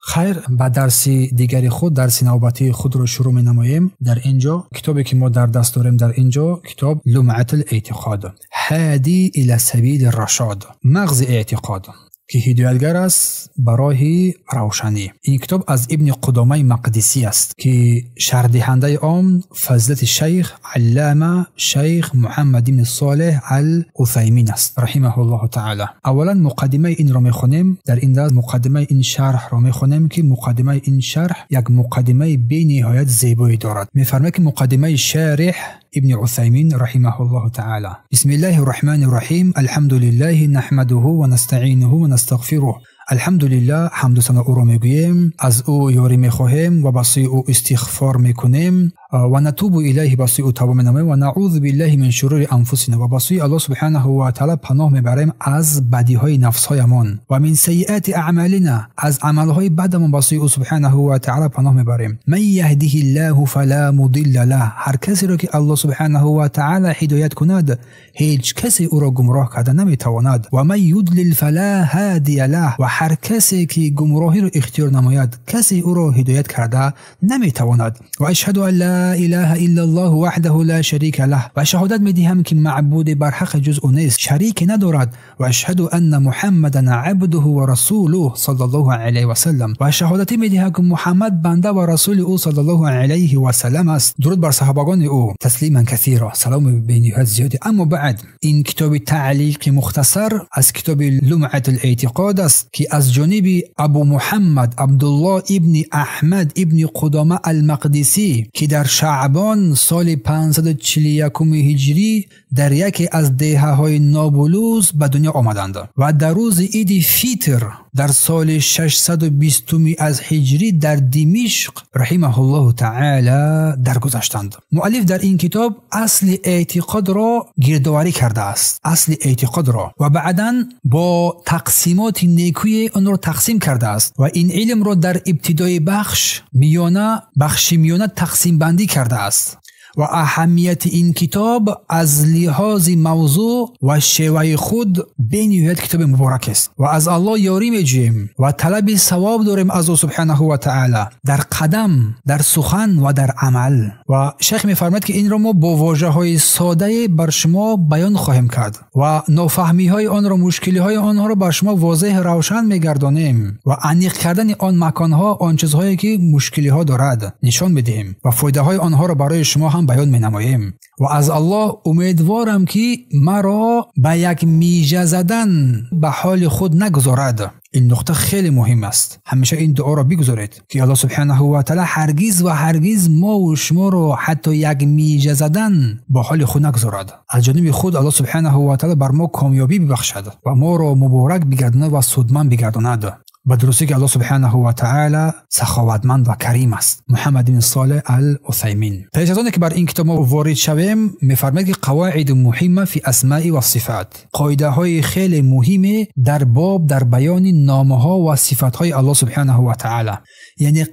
خیر، با درس دیگری خود، درس نوبتی خود رو شروع می نماییم. در اینجا کتابی که ما در دست داریم در اینجا کتاب لمعة الاعتقاد، هادی الی سبیل الرشاد، مغز اعتقاد که هدایتگر است برای روشنی. این کتاب از ابن قدامه مقدسی است که شرح دهنده آن فضیلت شیخ علامه شیخ محمد بن صالح العثیمین است رحمه الله تعالی. اولا مقدمه این را میخونیم. در این درس مقدمه این شرح را میخونیم که مقدمه این شرح یک مقدمه بی نهایت زیبایی دارد. میفرماید که مقدمه شارح ابن عثیمین رحمه الله تعالی: بسم الله الرحمن الرحیم، الحمد لله نحمده و نستعینه و نستغفره. الحمد لله، حمد و ثنا او را میگوییم، از او یاری میخواهیم و بسوی او استغفار میکنیم و نتوب الیه، بسوی او توبه می‌نماییم و نعوذ بالله من شرور انفسنا، و بسوی الله سبحانه و تعالی پناه میبریم از بدیهای نفسهایمان، و من سیئات اعمالنا، از عملهای بدمان بسوی او سبحانه و تعالی پناه میبریم. من یهده الله فلا مضل له، هر کسی را که الله سبحانه و تعالی هدایت کند هیچ کسی او را گمراه کرده نمیتواند. و من یضلل فلا هادی له، و هر کسی که گمراهی را اختیار نماید کسی او را هدایت کرده نمیتواند. و اشهد ان لا اله الا الله وحده لا شریک له، و شهادت میدهم که معبود بر حق جز او نیست، شریک ندارد. و اشهد ان محمدا عبده و رسوله صلی الله علیه و سلم، و شهادت میدهم که محمد بنده و رسول او صلی الله علیه و سلم است. درود بر صحابگان او، تسلیما کثیرا، سلام به نهایت زیادی. اما بعد، این کتاب تعلیق مختصر از کتاب لمعة الاعتقاد است که از جانب ابو محمد عبدالله ابن احمد ابن قدامه المقدسی که در شعبان سال 541 هجری در یکی از دهه‌های نابلوز به دنیا آمدند و در روز عید فیتر در سال 620 از هجری در دمشق رحمه الله تعالی درگذشتند. مؤلف در این کتاب اصل اعتقاد را گردآوری کرده است، اصل اعتقاد را، و بعداً با تقسیمات نیکوی آن را تقسیم کرده است و این علم را در ابتدای بخش میانه تقسیم بندی کرده است. و اهمیت این کتاب از لحاظ موضوع و شیوه خود به نهایت کتاب مبارک است و از الله یاری می‌جوییم و طلب ثواب داریم از او سبحانه و تعالی در قدم، در سخن و در عمل. و شیخ می‌فرماید که این را ما با واژه‌های ساده بر شما بیان خواهیم کرد و نافهمی‌های آن را، مشکلی‌های آنها را بر شما واضح روشن می‌گردانیم و عمیق کردن آن مکان‌ها، آن چیزهایی که مشکلی‌ها دارد نشان می‌دهیم و فایده‌های آنها را برای شما هم بیان می‌نماییم. و از الله امیدوارم که مرا به یک میجه زدن به حال خود نگذارد. این نقطه خیلی مهم است. همیشه این دعا را بگذارید که الله سبحانه و تعالی هرگز و هرگز ما و شما را حتی یک میجه زدن به حال خود نگذارد. از جانب خود الله سبحانه و تعالی بر ما کامیابی ببخشد و ما را مبارک بگرداند و سودمند بگرداند. با درستی که الله سبحانه و تعالی سخاوتمند و کریم است. محمد بن صالح العثیمین. پیش از آن که بر این کتاب ما وارد شویم، می‌فرماید که قواعد مهمه فی اسماء و صفات، قاعده های خیلی مهمه در باب در بیان نامه ها و صفات های الله سبحانه و تعالی. یعنی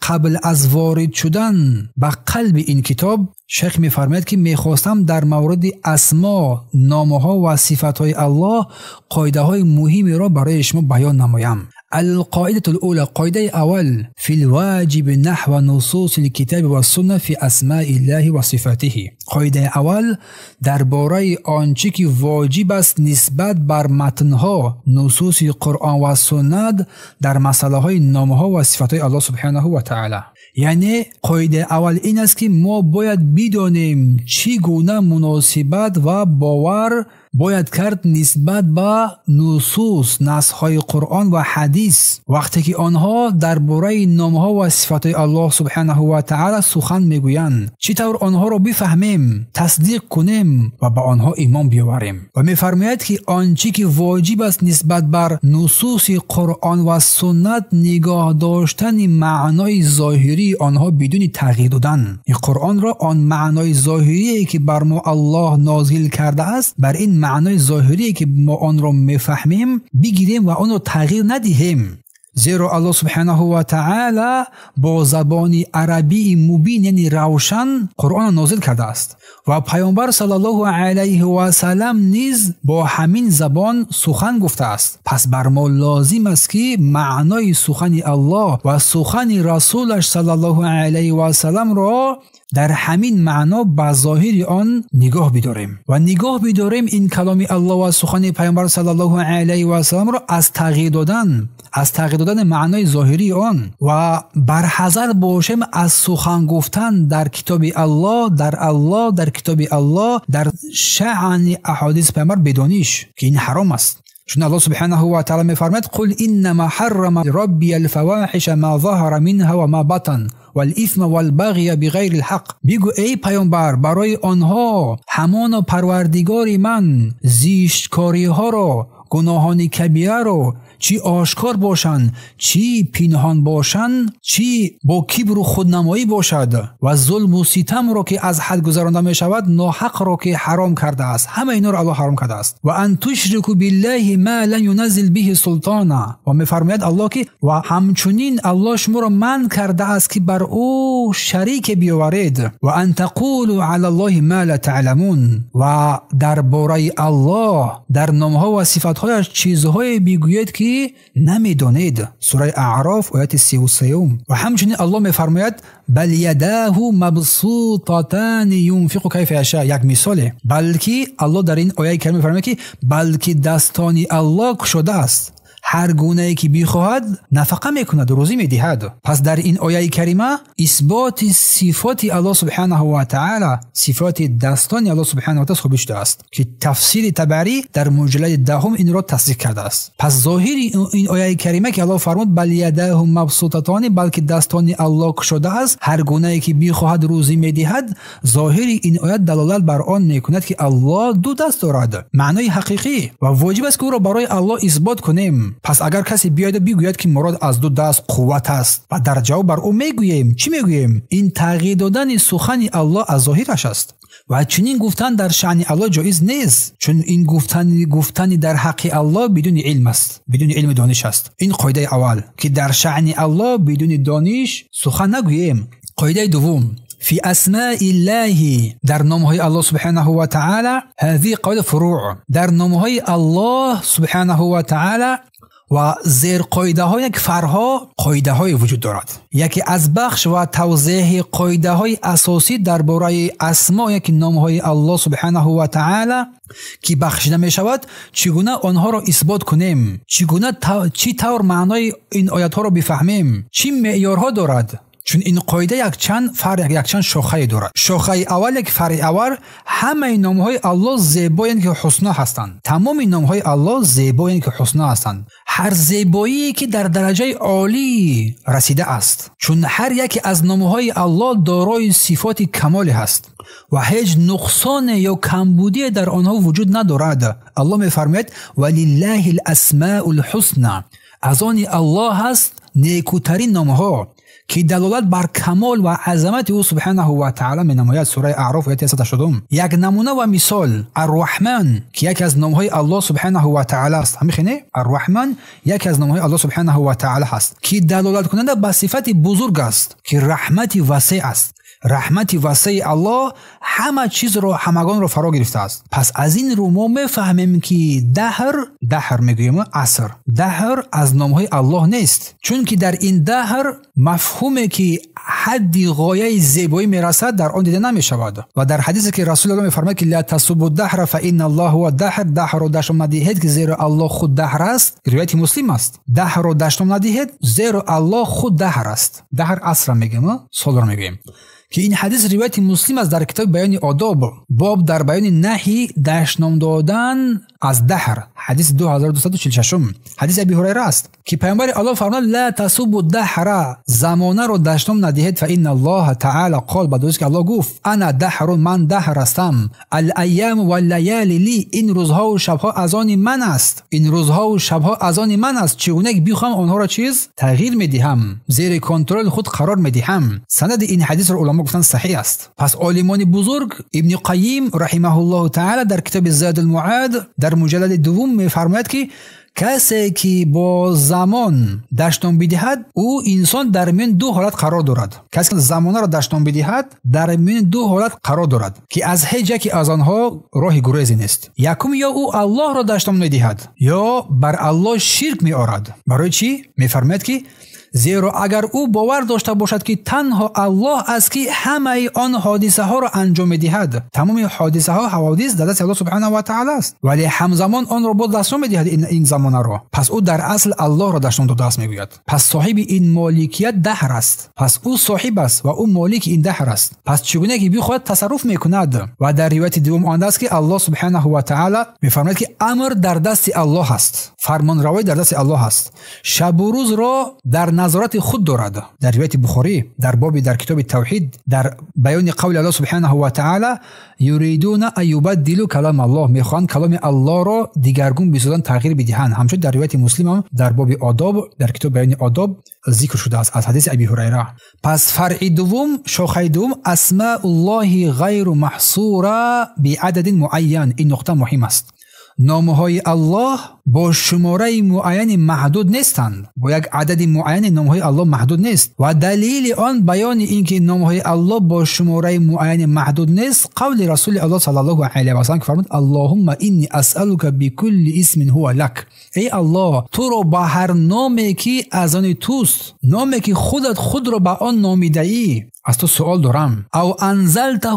قبل از وارد شدن به قلب این کتاب، شیخ می‌فرماید که می‌خواستم در مورد اسما، نامه‌ها و صفات‌های الله قاعده های مهمی را برای شما بیان نمایم. القاعده الاولى، قاعده اول، فی الواجب نحو نصوص الكتاب و السنه فی اسماء الله و صفاته. قاعده اول درباره آنچه که واجب است نسبت بر متن‌ها، نصوص قرآن و سنت در مسائل نامه‌ها و صفات‌های الله سبحانه و تعالی. یعنی قاعده اول این است که ما باید بدانیم چگونه مناسبت و باور باید کرد نسبت به نصوص، نص‌های قرآن و حدیث وقتی که آنها درباره نام‌ها و صفات الله سبحانه و تعالی سخن میگویند. چطور آنها را بفهمیم، تصدیق کنیم و به آنها ایمان بیاوریم. و می‌فرماید که آنچه که واجب است نسبت بر نصوص قرآن و سنت نگاه داشتن معنای ظاهری آنها بدون تغییر دادن. این قرآن را آن معنای ظاهری که بر ما الله نازل کرده است، بر این معنای ظاهری که ما آن را میفهمیم بگیریم و آن را تغییر ندهیم. زیرا الله سبحانه و تعالی با زبان عربی مبین یعنی روشن قرآن نازل کرده است و پیامبر صلی الله علیه و سلم نیز با همین زبان سخن گفته است. پس بر ما لازم است که معنای سخن الله و سخن رسولش صلی الله علیه و سلم را در همین معنا به ظاهر آن نگاه بداریم و نگاه بداریم این کلام الله و سخن پیامبر صلی الله علیه و سلم را از تغییر دادن معنای ظاهری آن و برحذر باشیم از سخن گفتن در کتاب الله در کتاب الله در شأن احادیث پیامبر بدانیش که این حرام است. چون الله سبحانه و تعالی می‌فرماید قل انما حرم ربي الفواحش ما ظهر منها و ما بطن والإثم والبغي بغیر الحق. بگو ای پیامبر برای آنها همان پروردگار من زشتکاری ها را، گناهان کبیره را، چی آشکار باشند چی پنهان باشند، چی با کبر و خودنمایی باشد و ظلم و ستم را که از حد گذرانده می شود، ناحق را که حرام کرده است، همه اینا را الله حرام کرده است. و ان تشرکوا بالله ما لن ينزل به سلطانا، و میفرماید الله که و همچنین الله شما را منع کرده است که بر او شریک بیاورید. و ان تقولوا علی الله ما لا تعلمون، و درباره الله در نام‌ها و صفات‌هایش چیزهای بگویید که نمیدانید. سوره اعراف آیت 33. و همچنین الله میفرماید بل یداه مبسوطتان ينفق کیف یشاء. یک مثاله، بلکه الله در این آیه کریمه میفرماید که بلکه دستان الله گشوده است، هر گونه که بخواهد نفقه میکند و روزی میدهد. پس در این آیه کریمه اثبات صفات الله سبحانه و تعالی، صفات دستان الله سبحانه و تعالی ثابت شده است که تفسیر تبری در مجلد 10 این را تصدیق کرده است. پس ظاهر این آیه کریمه که الله فرمود بل یداه مبسوطتان، بلکه دستان الله گشوده است، هر گونه که بخواهد روزی میدهد، ظاهر این آیه دلالت بر آن میکند که الله دو دست دارد، معنای حقیقی، و واجب است که او را برای الله اثبات کنیم. پس اگر کسی بیاید و بگوید که مراد از دو دست قوت است و در جواب بر او میگوییم چی میگوییم؟ این تغییر دادن سخن الله از ظاهرش است و چنین گفتن در شأن الله جایز نیست، چون این گفتن در حق الله بدون علم است، بدون علم دانش است. این قاعده اول که در شأن الله بدون دانش سخن نگوییم. قاعده دوم فی اسماء الله، در نامهای الله سبحانه و تعالی، هذه قاعده فروع، در نامهای الله سبحانه و تعالی و زیر قاعده ها یک فرها قاعده های وجود دارد. یکی از بخش و توضیح قاعده های اساسی درباره اسماء یک نام های الله سبحانه و تعالی که بخشیده می شود، چگونه آنها را اثبات کنیم، چی طور معنای این آیات ها را بفهمیم، چی معیارها دارد. چون این قاعده یک چند شاخه دارد. شاخه اول، یک فرع اول، همه نام‌های الله زیبایند که حسنا هستند. تمام نام‌های الله زیبایند که حسنا هستند. هر زیبایی که در درجه عالی رسیده است، چون هر یک از نام‌های الله دارای صفات کمالی است و هیچ نقصان یا کمبودی در آنها وجود ندارد. الله می‌فرماید ولله الاسماء الحسنى، از آن الله هست نیکوترین نام‌ها که دلالت بر کمال و عظمت او سبحانه و تعالی می نماید. سوره اعراف آیه 180. یک نمونه و مثال الرحمن که یکی از نام‌های الله سبحانه و تعالی است. همین الرحمن یکی از نام‌های الله سبحانه و تعالی است که دلالت کننده به صفت بزرگ است که رحمت وسیع است. رحمت وسیع الله همه چیز رو، همگان رو فرا گرفته است. پس از این رو ما میفهمیم که دهر میگویم عصر، دهر از نام‌های الله نیست، چون که در این دهر مفهومه که حدی غایه زیبایی میرسد در آن دیده نمیشود. و در حدیثی که رسول الله میفرماید که لا تسبوا الدهر فان الله هو الدهر، دهر رو دشنام ندهید که زیرا الله خود دهر است. روایت مسلم است. دهر رو دشنام ندهید زیرا الله خود دهر است. دهر عصر میگیم، سال رو میگیم. که این حدیث روایت مسلم است در کتاب بیان آداب، باب در بیان نهی دشنام دادن از دهر، حدیث 2246. حدیث ابی هریره است که پیامبر الله فرمود لا تسبوا الدهر، زمانه رو دشنام ندهید، فان الله تعالی قال، بدوست که الله گفت انا دهر، من دهر هستم، الایام واللیالی لی، این روزها و شبها از آن من است، این روزها و شبها از آن من است، چگونه که بخوام آنها را تغییر میدهم، زیر کنترل خود قرار میدهم. سند این حدیث رو علما گفتن صحیح است. پس عالمان بزرگ ابن قیم رحمه الله تعالی در کتاب زاد المعاد در مجلد دوم میفرماید که کسی که با زمان دشنام بدهد او انسان در میان دو حالت قرار دارد. کسی که زمان را دشنام بدهد در میان دو حالت قرار دارد که از هیچ یکی از آنها راه گریزی نیست. یکم یا او الله را دشنام میدهد یا بر الله شرک میآورد. برای چی؟ میفرماید که زیرا اگر او باور داشته باشد که تنها الله است که همه آن حادثه ها را انجام میدهد، تمام حادثه ها حوادث در دست الله سبحانه و تعالی است، ولی همزمان آن را با دستان میدهد این زمانه را، پس او در اصل الله را دستان داده است میگوید. پس صاحب این مالکیت دهر است، پس او صاحب است و او مالک این دهر است. پس چگونه که بخواهد تصرف میکند؟ و در روایت دوم آمده است که الله سبحانه و تعالی میفرماید که امر در دست الله است، فرمان روایی در دست الله است، شب و روز را در نظارت خود دارد. در روایت بخاری در باب در کتاب توحید در بیان قول الله سبحانه و تعالی یریدون ان یبدلوا کلام الله، میخوان کلام الله را دیگرگون بسازند، تغییر بدهند. همچنین در روایت مسلم هم در باب آداب در کتاب بیان آداب ذکر شده است از حدیث ابی هریره. پس فرع دوم، شاخه دوم، اسماء الله غیر محصوره بعدد معین. این نقطه مهم است. نامهای الله با شماره معین محدود نیستند، با یک عدد معین نامهای الله محدود نیست. و دلیل آن بیان اینکه نامهای الله با شماره معین محدود نیست قول رسول الله صلی الله علیه و سلم که فرمود اللهم انی اسألک بكل اسم هو لک، ای الله تو را با هر نامی که از آن توست، نامی که خودت خود را به آن نامیده ای، از تو سوال دارم. او انزلته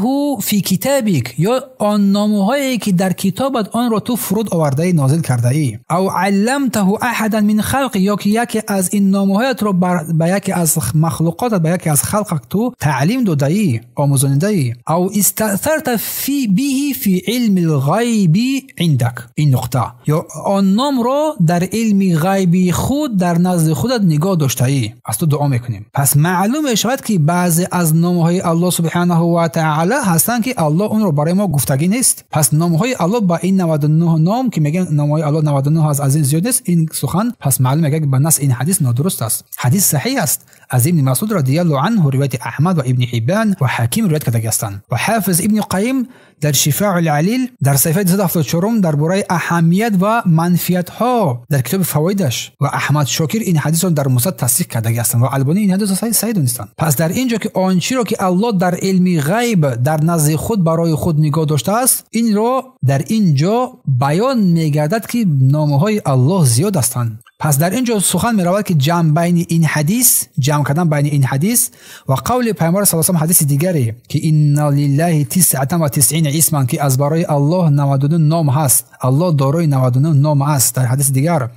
فی کتابک، یا آن نامهایی که در کتابت آن را تو فرود آورده ای، نازل کرده ای. او علمته احدا من خلق، یا که یکی از این نامهایت را به یکی از مخلوقات، به یکی از خلقت تو تعلیم داده ای، آموزانیده ای. او استأثرت فی به فی علم الغیب عندك. این نقطه، یا آن نام را در علم غیبی خود در نزد خودت نگاه داشته ای. از تو دعا میکنیم. پس معلوم شود که بعضی از نامهای الله سبحانه و تعالی هستند که الله اون رو برای ما گفتگی نیست. پس نامهای الله با این 99 نام که میگن نامهای الله 99 از این زیاد نیست، این سخن پس معلومه که به نص این حدیث نادرست است. حدیث صحیح است از ابن مسعود رضی الله عنه، روایت احمد و ابن حبان و حکیم روایت کرده هستند. و حافظ ابن قیم در شفاء العلیل در صفحه 274 درباره اهمیت و منفعت ها در کتاب فوایدش و احمد شاکر این حدیث را در مسند تصدیق کرده هستند و البانی این حدیث صحیح دانستند. پس در اینجا که آنچه را که الله در علم غیب در نزد خود برای خود نگاه داشته است، این را در اینجا بیان میگردد که نامهای الله زیاد هستند. پس در اینجا سخن می رود که جمع بین این حدیث، جمع کردن بین این حدیث و قول پیامبر صلی الله علیه و حدیث دیگری که ان لله 99 اسما، که از برای الله 99 نام هست، الله دارای 99 نام است. در حدیث دیگر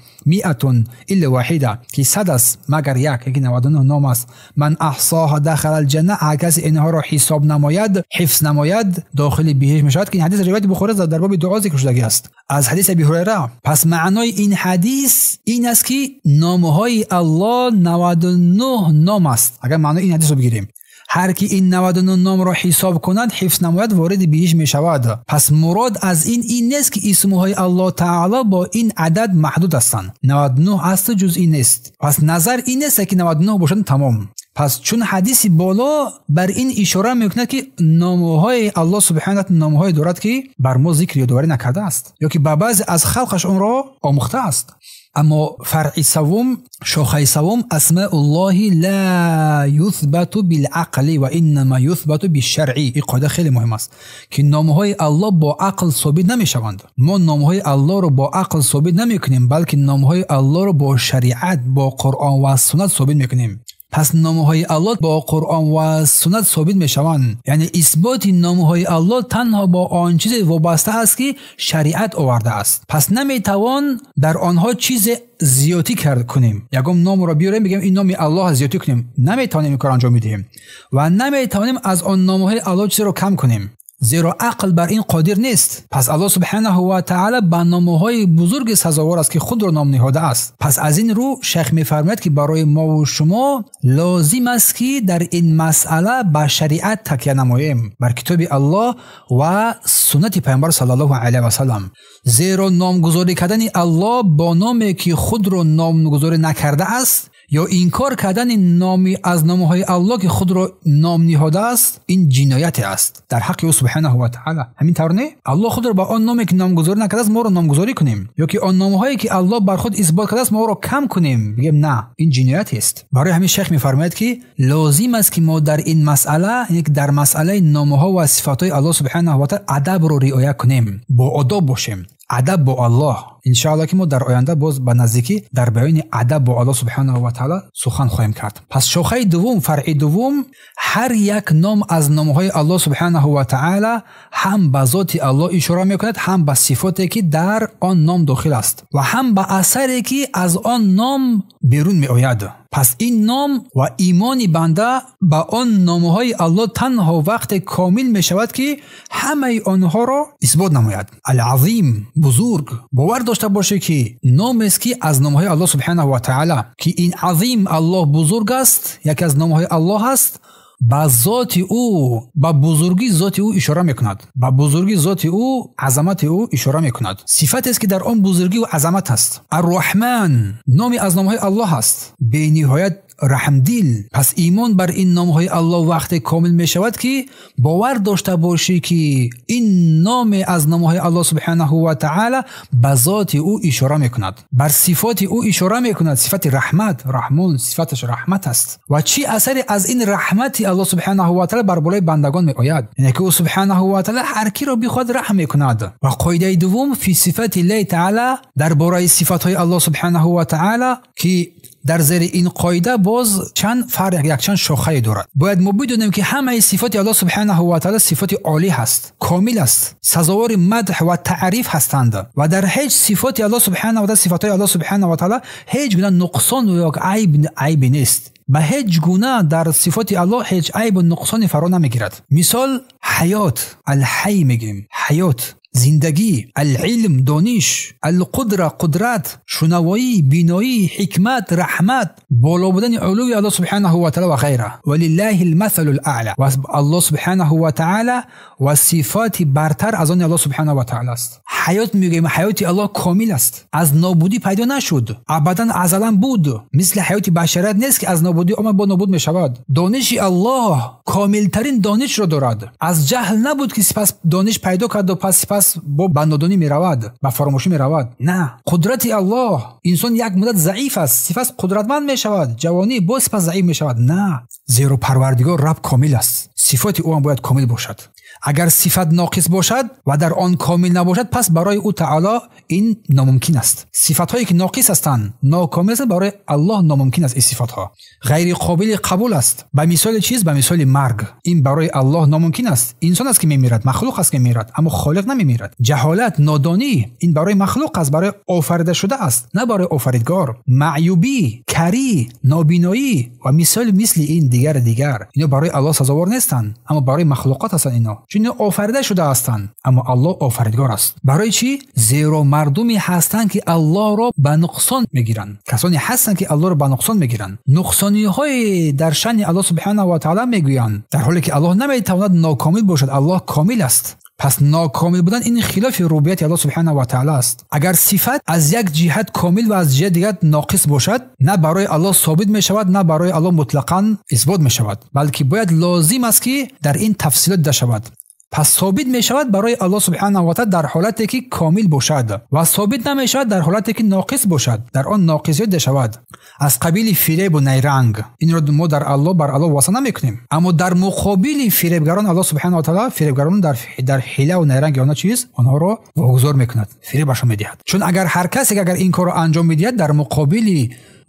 100 الا واحده، که 100 است مگر یک، که 99 نام است. من احصاها دخل الجنه، اگر اینها را حساب نماید، حفظ نماید، داخل بهشت میشود، که این حدیث روایت بخاری در باب دعا ذکر شده است از حدیث ابی هریره. پس معنای این حدیث این است که نامهای الله 99 نام است. اگر معنای این حدیث رو بگیریم، هر کی این 99 نام را حساب کند، حفظ نماید، وارد بهشت می شود. پس مراد از این نیست که اسمهای الله تعالی با این عدد محدود هستند. 99 است جز این نیست. پس نظر این است که 99 باشند تمام. پس چون حدیثی بالا بر این اشاره میکنه که نامهای الله سبحانه نامهای دارد که بر ما ذکر یادآوری نکرده است، یا که به بعضی از خلقش اون را آموخته است. اما فرع سوم، شاخه سوم، اسماء الله لا یثبت بالعقل و انما یثبت بالشرع. این قاعده خیلی مهم است که نامهای الله با عقل ثابت نمیشوند. ما نامهای الله رو با عقل ثابت نمیکنیم، بلکه نامهای الله رو با شریعت، با قرآن و سنت ثابت میکنیم. پس نامهای الله با قرآن و سنت ثابت میشوند. یعنی اثبات نامهای الله تنها با آن چیز وابسته است که شریعت آورده است. پس نمیتوان در آنها چیز زیادی کنیم. یکم نام را بیاریم بگیم این نام الله زیادی کنیم، نمیتونیم این کار انجام بدیم و نمیتونیم از آن نامهای الله چیز را کم کنیم، زیرا عقل بر این قادر نیست. پس الله سبحانه و تعالی به نامهای بزرگ سزاوار است که خود را نام نهاده است. پس از این رو شیخ می‌فرماید که برای ما و شما لازم است که در این مسئله به شریعت تکیه نماییم، بر کتاب الله و سنت پیامبر صلی الله علیه و سلم. زیرا نامگذاری کردن الله با نامی که خود را نامگذاری نکرده است، یا انکار کردن نامی از نامهای الله که خود را نام نهاده است، این جنایت است در حق او سبحانه و تعالی. همین طور نه الله خود را با آن نامی که نامگذاری نکرده است ما را نامگذاری کنیم، یا که آن نامهایی که الله بر خود اثبات کرده است ما را کم کنیم، بگیم نه، این جنایت است. برای همین شیخ میفرماید که لازم است که ما در این مسئله، یک در مسئله نامها و صفاتهای الله سبحانه و تعالی ادب رو رعایت کنیم، با آداب باشیم، ادب با الله. انشاءالله که ما در آینده باز به نزدیکی در بیان ادب با الله سبحانه و تعالی سخن خواهیم کرد. پس شاخه دوم، فرع دوم، هر یک نام از نامهای الله سبحانه و تعالی هم به ذات الله اشاره میکند، هم به صفاتی که در آن نام داخل است و هم به اثری که از آن نام بیرون می آید. پس این نام و ایمان بنده به آن نامهای الله تنها وقت کامل می شود که همه آنها را اثبات نماید. العظیم، بزرگ، باور داشته باشه که نام است که از نامهای الله سبحانه و تعالی که این عظیم الله بزرگ است، یکی از نامهای الله است، با ذات او، با بزرگی ذات او اشاره میکند، با بزرگی ذات او، عظمت او اشاره میکند. صفت است که در آن بزرگی و عظمت است. الرحمن نامی از نامهای الله است، به نهایت رحمدل. پس ایمان بر این نامهای الله وقت کامل می شود که باور داشته باشی که این نام از نامهای الله سبحانه و تعالی به ذات او اشاره میکند، بر صفات او اشاره میکند. صفت رحمت، رحمان صفتش رحمت است و چی اثری از این رحمت الله سبحانه و تعالی بر بالای بندگان می آید، یعنی که او سبحانه و تعالی هر کی را بخواد رحم میکند. و قاعده دوم فی صفات الله تعالی، در باره صفات های الله سبحانه و تعالی که در زیر این قاعده باز چند فرق، یک چند شاخه دارد. باید ما بدونیم که همه صفات الله سبحانه و تعالی صفات عالی هست، کامل است، سزاوار مدح و تعریف هستند و در هیچ صفات الله سبحانه و تعالی، صفات الله سبحانه و تعالی هیچ گونه نقصان و عیب نیست. به هیچ گونه در صفات الله هیچ عیب و نقصان فرا نمیگیرد. مثال حیات، الحی میگیم، حیات زندگی، العلم دانش، القدره قدرت، شنوایی بینایی، حکمت رحمت، بالا بودن علوی الله سبحانه و تعالی و غیره. ولله المثل الاعلى، و الله سبحانه و تعالی و صفات برتر از آن الله سبحانه و تعالی است. حیات میگیم، حیات الله کامل است، از نابودی پیدا نشد، ابدا ازلا بود، مثل حیات بشریت نیست که از نابودی با نابود میشود. دانش الله کامل ترین دانش را دارد، از جهل نبود که سپس دانش پیدا کرد و پس با بندادانی می رود، با فراموشی می رود. نه، قدرت الله، انسان یک مدت ضعیف است، سپس قدرتمند می شود، جوانی با سپس ضعیف می شود. نه، زیرا پروردگار رب کامل است، صفات او هم باید کامل باشد. اگر صفت ناقص باشد و در آن کامل نباشد، پس برای او تعالی این ناممکن است. صفات هایی که ناقص هستند، ناکامل است، برای الله ناممکن است. این صفات ها غیر قابل قبول است. به مثال چیز، به مثال مرگ، این برای الله ناممکن است. انسان است که میمیرد، مخلوق است که میمیرد، اما خالق نمیمیرد. جهالت، نادانی، این برای مخلوق است، برای آفریده شده است، نه برای آفریدگار. معیوبی، کری، نابینایی و مثال مثل این دیگر اینا برای الله سزاوار نیستند، اما برای مخلوقات هستند. اینا چون آفریده شده هستند، اما الله آفریدگار است. برای چی؟ زیرا مردمی هستند که الله را به نقصان میگیرند، کسانی هستند که الله را به نقصان میگیرند، نقصانی های در شأن الله سبحانه و تعالی میگویند، در حالی که الله نمیتواند ناکامل باشد. الله کامل است. پس ناکامل بودن این خلاف ربوبیت الله سبحانه و تعالی است. اگر صفت از یک جهت کامل و از جهت دیگر ناقص باشد، نه برای الله ثابت می شود، نه برای الله مطلقاً اثبات می شود، بلکه باید لازم است که در این تفصیلات ده شود. پس ثابت می شود برای الله سبحانه و تعالی در حالتی که کامل باشد و ثابت نمی شود در حالتی که ناقص باشد، در آن ناقصیت ده شود. از قبیل فریب و نیرنگ، این را ما در الله بر الله واسطه نمیکنیم، اما در مقابل فریبگران الله سبحانه و تعالی، فریبگران در حیله و نیرنگ آنها چیز، آنها را واگذار میکند، فریبشان میدهد. چون اگر هر کسی که اگر این کار را انجام میدهد در مقابل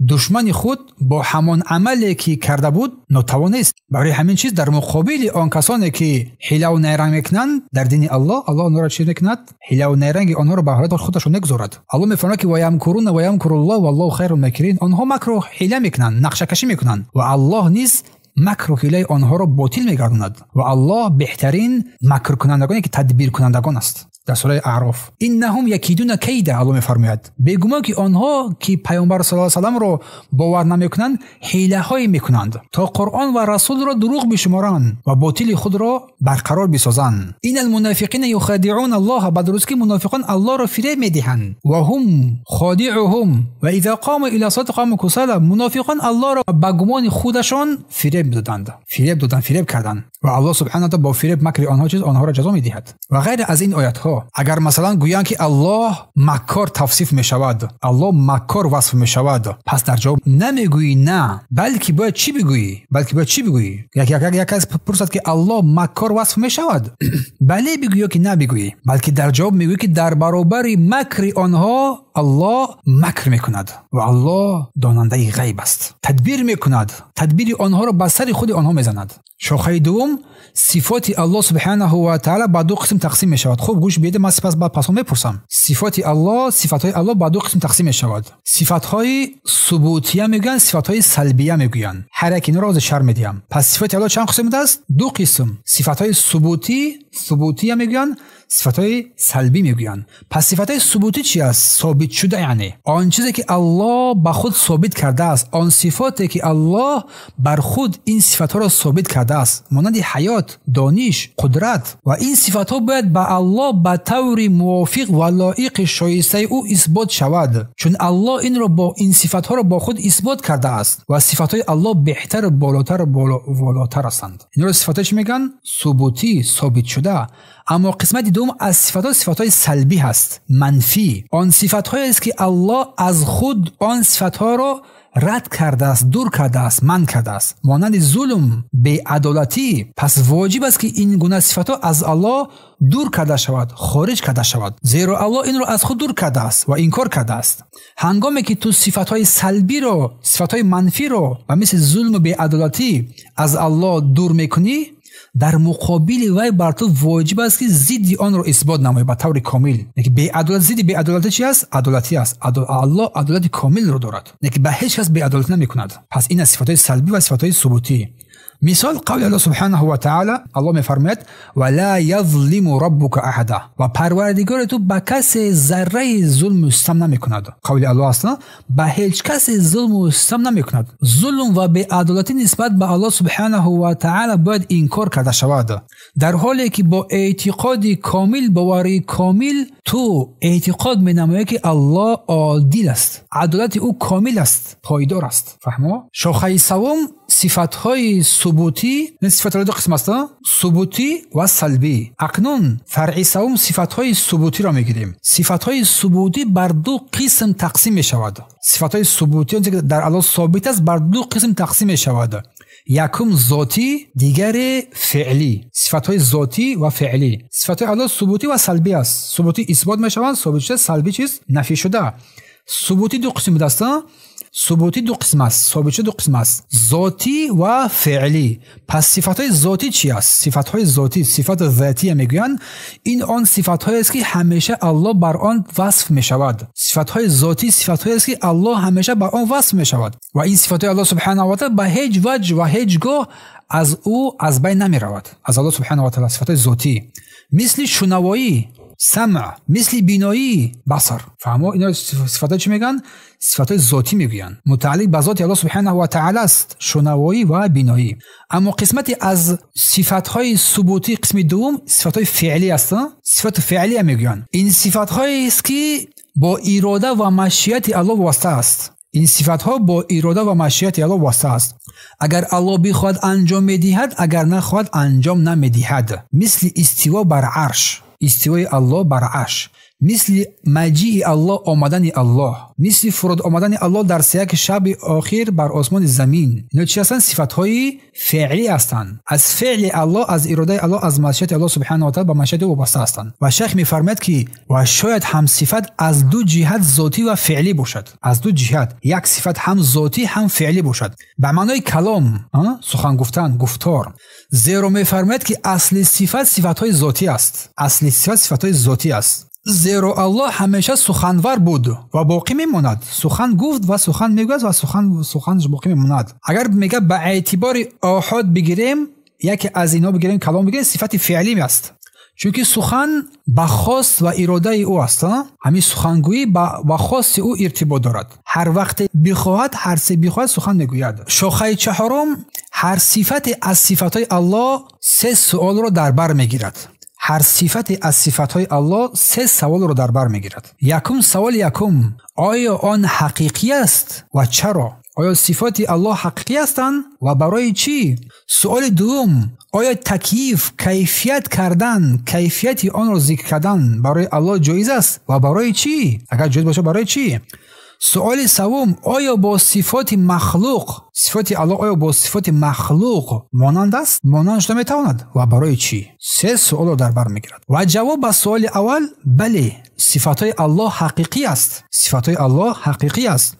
دشمن خود با همان عملی که کرده بود ناتوانست. برای همین چیز در مقابل آن کسانی که حیله و نیرنگ میکنند در دین الله آنها را چی میکند؟ حیله و نیرنگ آنها را به حالت خودشون نگذارد. الله میفرماید که و یمکرون و یمکر الله والله خیر الماکرین، آنها مکر و حیله میکنند، نقشه کشی میکنند و الله نیز مکر و حیله آنها را باطل میگرداند و الله بهترین مکر کنندگانی که تدبیر کنندگان است. در سوره اعراف. انهم یکیدون کید، الله میفرماید بگویم که آنها که پیامبر صلی الله علیه و سلم رو باور نمیکنند حیله های میکنند تا قرآن و رسول را دروغ بشمارند و باطل خود را برقرار بسازند. این المنافقین یخادعون الله، بعد روز که منافقان الله را فریب میدهند و هم خادعهم و اذا قاموا الی الصلاه قاموا کسالى، منافقان الله را به گمان خودشان فریب دادند، فریب کردند و الله سبحانه و تعالی با فریب مکر آنها را جزا میدهد. و غیر از این آیات ها اگر مثلا گویند که الله مکار توصیف می شود، الله مکار وصف می شود، پس در جواب نمیگویی نه، بلکه باید چی بگویی؟ یک کس پرسد که الله مکار وصف می شود، بله بگویی که نبگویی، بلکه در جواب میگویی که در برابر مکر آنها الله مکر میکند و الله داننده غیب است، تدبیر میکند، تدبیر آنها را به سر خود آنها میزند. شاخه دوم، صفات الله سبحانه و تعالی به دو قسم تقسیم می شود. خوب گوش بدید، من سپس بعد پاسخ میپرسم. صفات الله به دو قسم تقسیم می شود. صفات های ثبوتیه میگن، صفات های سلبیه میگویند. هر یک اینا را از شرح میدیم. پس صفات الله چند قسم است؟ دو قسم. صفات های ثبوتیه میگن، صفات های سلبی میگویند. پس صفات های ثبوتی چی است؟ ثابت شده، یعنی آن چیزی که الله به خود ثابت کرده است، آن صفاتی که الله بر خود این صفات ها را ثابت کرده است، مانند حیات، دانش، قدرت، و این صفات ها باید به الله به طور موافق و لایق شایسته او اثبات شود، چون الله این را با این صفات ها را با خود اثبات کرده است و صفات های الله بهتر، بالاتر هستند. این را صفاتش میگن ثبوتی، ثابت شده. اما قسمت دوم از صفات سلبی هست، منفی. آن صفات هایی است که الله از خود آن صفات ها را رد کرده است، دور کرده است، منع کرده است، مانند ظلم، بی‌عدالتی. پس واجب است که این گونه صفات ها از الله دور کرده شود، خارج کرده شود، زیرا الله این را از خود دور کرده است و انکار کرده است. هنگامی که تو صفات های سلبی رو، صفات های منفی رو و مثل ظلم و بی‌عدالتی از الله دور میکنی، در مقابل وی بر تو واجب است که ضد آن را اثبات نمایی به طور کامل. اینکه بی‌عدالت، ضد بی‌عدالتی چی است؟ عدالتی است. الله عدالت کامل رو دارد، اینکه به هیچ کس بی‌عدالتی نمی‌کند. پس این از صفات سلبی و صفات ثبوتی. مثال قول الله سبحانه و تعالی، الله می‌فرماید ولا یظلم ربک احد، و پروردگار تو به کسی ذره ظلم و ستم نمی‌کند. قول الله است به هیچ کس ظلم و ستم نمی‌کند. ظلم و بی‌عدالتی نسبت به الله سبحانه و تعالی باید انکار کرده شود، در حالی که با اعتقاد کامل، باوری کامل تو اعتقاد می‌نمایی که الله عادل است، عدالت او کامل است، پایدار است. فهمو؟ شاخه سوم صفات‌های ثبوتی، صفات دو قسم است، ثبوتی و سلبی. اکنون فرع سوم صفات‌های ثبوتی را می‌گیریم. صفات‌های ثبوتی بر دو قسم تقسیم می‌شود. صفات‌های ثبوتی که در الله ثابت است بر دو قسم تقسیم می‌شود. یکم ذاتی، دیگر فعلی. صفات‌های ذاتی و فعلی. صفات الله ثبوتی و سلبی است. ثبوتی اثبات می‌شود، ثابت شده. سلبی چیز؟ نفی شده. ثبوتی دو قسم است. ثبوتی دو قسم است، ثابت شده دو قسم است، ذاتی و فعلی. پس صفات‌های ذاتی چی است؟ صفات‌های ذاتی، صفات ذاتی میگویند این آن صفات‌هایی است که همیشه الله بر آن وصف می‌شود. صفات‌های ذاتی صفات‌هایی است که الله همیشه بر آن وصف می‌شود و این صفات‌های الله سبحانه و تعالی به هیچ وجه و هیچ گاه از او از بین نمی‌رود. از الله سبحانه و تعالی صفات‌های ذاتی مثل شنوایی، سمع، مثل بینایی، بصر. فهمو؟ اینا صفات چی میگن؟ صفات ذاتی میگن، متعلق به ذات الله سبحانه و تعالی است، شنوایی و بینایی. اما قسمتی از صفات‌های ثبوتی، قسم دوم صفات‌های فعلی است. صفات فعلی میگن این صفات‌هایی است که با اراده و مشیت الله واسطه است. این صفات‌ها با اراده و مشیت الله واسطه است. اگر الله بخواد انجام میدهد، اگر نخواد انجام نمیدهد. مثل استوا بر عرش، استوای الله بر عرش، مثل مجیء الله، آمدن الله، مثل فرود آمدن الله در سیاق شب آخر بر آسمان زمین. اینا چی هستند؟ صفات‌های فعلی هستند. از فعل الله، از اراده الله، از مشیت الله سبحانه و تعالی با مشیت او وابسته هستند. و شیخ می‌فرماید که و شاید هم صفت از دو جهت ذاتی و فعلی باشد. از دو جهت، یک صفت هم ذاتی هم فعلی باشد. به معنای کلام، سخن گفتن، گفتار. زیرا می‌فرماید که اصل صفت صفات‌های ذاتی است. اصل صفت صفات‌های ذاتی است. زیرا الله همیشه سخنور بود و باقی میماند. سخن گفت و سخن میگوید و سخنش باقی میماند. اگر میگه به اعتبار آحاد بگیریم، یکی از اینا بگیریم، کلام بگیریم، صفت فعلی است. چونکه سخن با خواست و اراده او است. همین سخنگویی با خواست او ارتباط دارد. هر وقت بخواهد هر سه بخواهد سخن میگوید. شاخه چهارم، هر صفت از صفاتهای الله سه سوال را در بر میگیرد. هر صفت از صفاتهای الله سه سوال را در بر میگیرد. سوال یکم، آیا آن حقیقی است و چرا؟ آیا صفات الله حقیقی هستند و برای چی؟ سوال دوم، آیا تکییف، کیفیت کردن، کیفیت آن را ذکر کردن برای الله جایز است و برای چی؟ اگر جایز باشه برای چی؟ سوال سوم، آیا با صفات مخلوق، صفات الله آیا با صفات مخلوق مانند است؟ مانند شده میتواند و برای چی؟ سه سوال در بر میگیرد. و جواب به سوال اول، بله، صفات الله حقیقی است. صفات الله حقیقی است.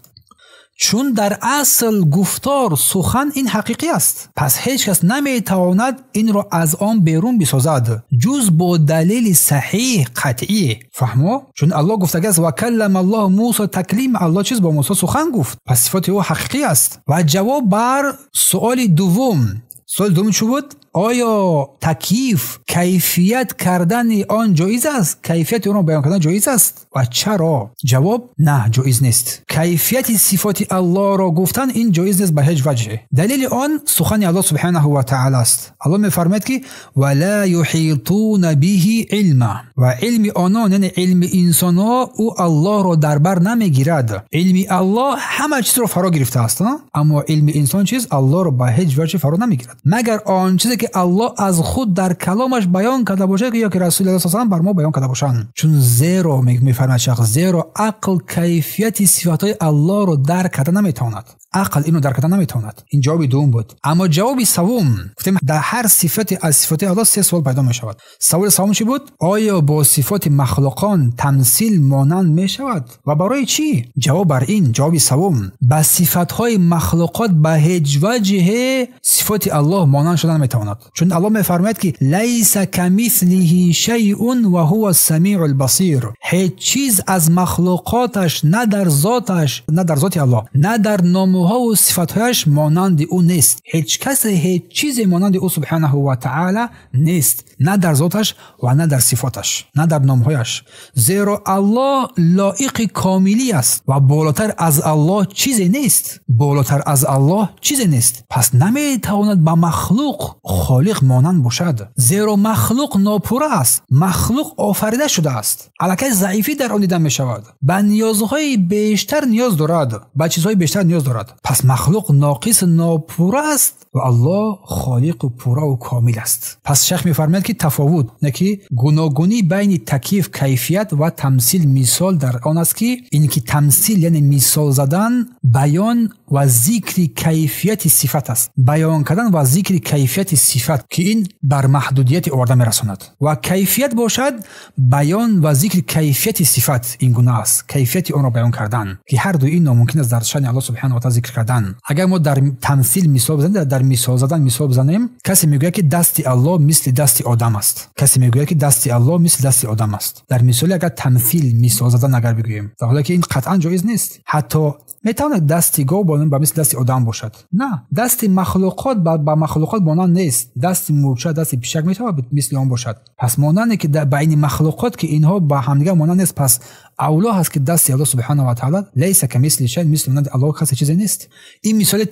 چون در اصل گفتار سخن این حقیقی است، پس هیچ کس نمیتواند این را از آن بیرون بسازد جز با دلیل صحیح قطعی. فهمو؟ چون الله گفته است و کلم الله موسی تکلیم، الله چیز با موسی سخن گفت، پس صفات او حقیقی است. و جواب بر سوال دوم، سوال دوم چه بود؟ آیا تکییف، کیفیت کردن آن جایز است؟ کیفیت اون رو بیان کردن جایز است و چرا؟ جواب، نه، جایز نیست. کیفیت صفات الله را گفتن این جایز نیست به هیچ وجه. دلیل آن سخن الله سبحانه و تعالی است. الله میفرماید که ولا یحیطون به علما، و علم آنان یعنی علم انسان ها او الله را در بر نمیگیرد. علم الله همه چیز را فرا گرفته است، اما علم انسان چیز الله را به هیچ وجه فرا نمیگیرد مگر آن چیزی که الله از خود در کلامش بیان کرده باشه یا که رسول الله صلی الله علیه و آله بر ما بیان کرده باشند. چون زیرا میفرماید شخص، زیرا عقل کیفیت صفاتهای الله رو درک کرده نمیتواند. عقل اینو درک کردن نمیتواند. این جواب دوم بود. اما جواب سوم، گفتیم در هر صفت از صفات الله سه سوال پیدا می شود. سوال سوم چی بود؟ آیا با صفات مخلوقان تمثیل مانند می شود و برای چی؟ جواب بر این، جواب سوم، با صفاتهای مخلوقات به هیچ وجه صفات الله مانند شدن نمیتواند. چون الله میفرماید که لیس کمثله شیء و هو السمیع البصیر. هیچ چیز از مخلوقاتش، نه در ذاتش، نه در ذات الله، نه در نام ها و صفاتهایش مانند او نیست. هیچ کس هیچ چیزی مانند او سبحانه و تعالی نیست، نه در ذاتش و نه در صفاتش، نه در نامهایش. زیرا الله لایق کاملی است و بالاتر از الله چیزی نیست. بالاتر از الله چیزی نیست. پس نمیتواند با مخلوق خالق مانند باشد. زیرا مخلوق ناپوره است. مخلوق آفریده شده است. الکی ضعیفی در آن دیده می شود. به نیازهای بیشتر نیاز دارد. به چیزهای بیشتر نیاز دارد. پس مخلوق ناقص، ناپوره است و الله خالق و پوره و کامل است. پس شیخ می‌فرماید که تفاوت، نه که گوناگونی بین تکییف، کیفیت و تمثیل مثال در آن است که این که تمثیل یعنی مثال زدن، بیان و ذکر کیفیت صفت است. بیان کردن و ذکر کیفیت صفت که این بر محدودیت آورده می‌رساند. و کیفیت باشد بیان و ذکر کیفیت صفت، این گونه است. کیفیت آن را بیان کردن که هر دو این ناممکن است در شأن الله سبحانه و تعالی ذکر کردن. اگر ما در تمثیل مثال بزنیم، در مثال زدن مثال بزنیم، کسی میگوید که دست الله مثل دست آدم است. کسی میگوید که دست الله مثل دست آدم است. در مثال اگر تمثیل مثال زدن اگر بگوییم، در حالی که این قطعا جایز نیست. حتی میتونه دستی گاو با مثل دست آدم باشد. نه، دست مخلوقات با مخلوقات مانند نیست. دست مورچه، دست پیشک میتونه مثل آن باشد. پس مانند که در بین مخلوقات که اینها با همدیگه مانند نیست، پس اولا هست که دست الله سبحانه و تعالی لیس کمثل شیء، مثل مانند الله کسی چیزی نیست. این مثال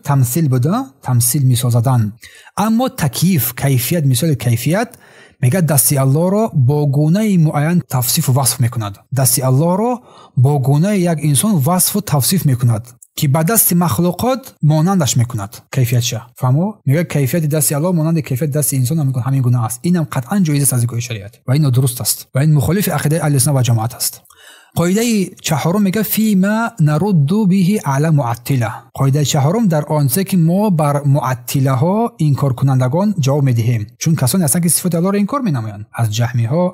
تمثیل بوده، تمثیل مثال زدن. اما تکییف، کیفیت، مثال کیفیت میگه دست الله را با گونه معین توصیف و وصف میکند. دست الله را با گونه یک انسان وصف و توصیف میکند که با دست مخلوقات مانندش میکند. کیفیتش فهمو؟ میگه کیفیت دست الله مانند کیفیت دست انسان هم همین گونه است. اینم قطعا جایز است از دیدگاه شریعت و این درست است و این مخالف عقیده اهل سنت و جماعت است. قاعده چهارم میگه فیما نرد به علی معطله. قاعده چهارم در آنچه که ما بر معطله ها انکار کنندگان جواب میدهیم، چون کسانی هستند که صفات الله را انکار مینمایند، از جهمی ها،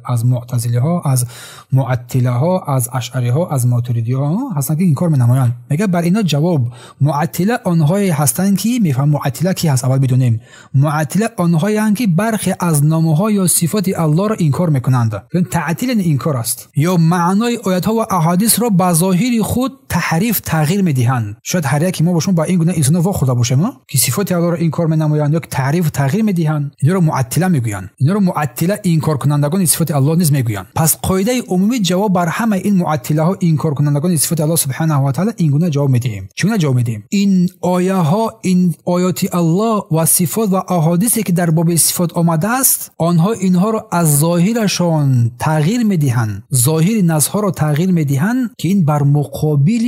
از معتزله ها، از معطله ها، از اشعری ها، از ماتریدی ها هستند که انکار مینمایند. میگه بر اینا جواب، معطله آنهایی هستند که میفهم معطله کی هست اول بدونیم. معطله آنهایی هستند که برخی از نامه ها یا صفات الله را انکار میکنند. این تعطیل انکار است. یا معنای آیات ها و احادیث را به ظاهر خود تحریف تغییر میدهند. شاید هر یکی ما باشون با این گونه انسان وا خدا باشیم که صفات الله را انکار می‌نمایند یا تحریف و تغییر میدهند، اینا رو معطله میگویند. اینا رو معطله انکار کنندگان صفات الله نیز میگویند. پس قاعده عمومی جواب بر همه این معطله ها انکار کنندگان صفات الله سبحانه و تعالی این گونه جواب میدهیم. چگونه جواب میدهیم؟ این آیه ها، این آیات الله و صفات و احادیثی که در باب صفات آمده است، آنها اینها را از ظاهرشان تغییر میدهند، ظاهر نصها را تغییر میدهند که این بر مقابل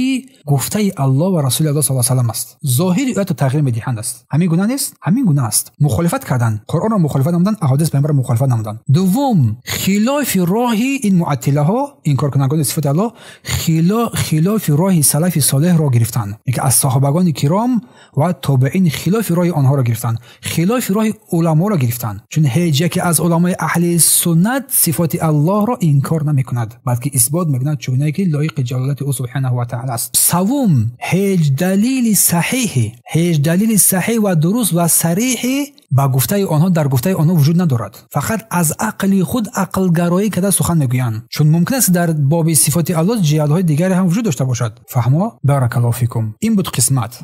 گفته الله و رسول الله صلی الله علیه و سلم است. ظاهر آیات تغییر میدهند است. همین گونه نیست؟ همین گونه است. مخالفت کردن، قرآن را مخالفت نمودن، احادیث پیامبر را مخالفت نمودن. دوم، خلاف راه این معطله ها، انکار کنندگان صفات الله، خلاف راه سلف صالح را گرفتند. اینکه از صحابگان کرام و تابعین خلاف راه آنها را گرفتند، خلاف راه علما را گرفتند. چون هیچ یک از علمای اهل سنت صفات الله را انکار نمی‌کند، بلکه اثبات می‌کند چگونه که لایق جلالت او سبحانه و تعالی است. سوم، هیچ دلیل صحیح و درست و صریح با گفته آنها در گفته آنها وجود ندارد. فقط از عقل خود عقل گرایی کرده سخن میگویند. چون ممکن است در باب صفات الله جهت‌های دیگری هم وجود داشته باشد. فهموا؟ بارک الله فیکم. این بود قسمت.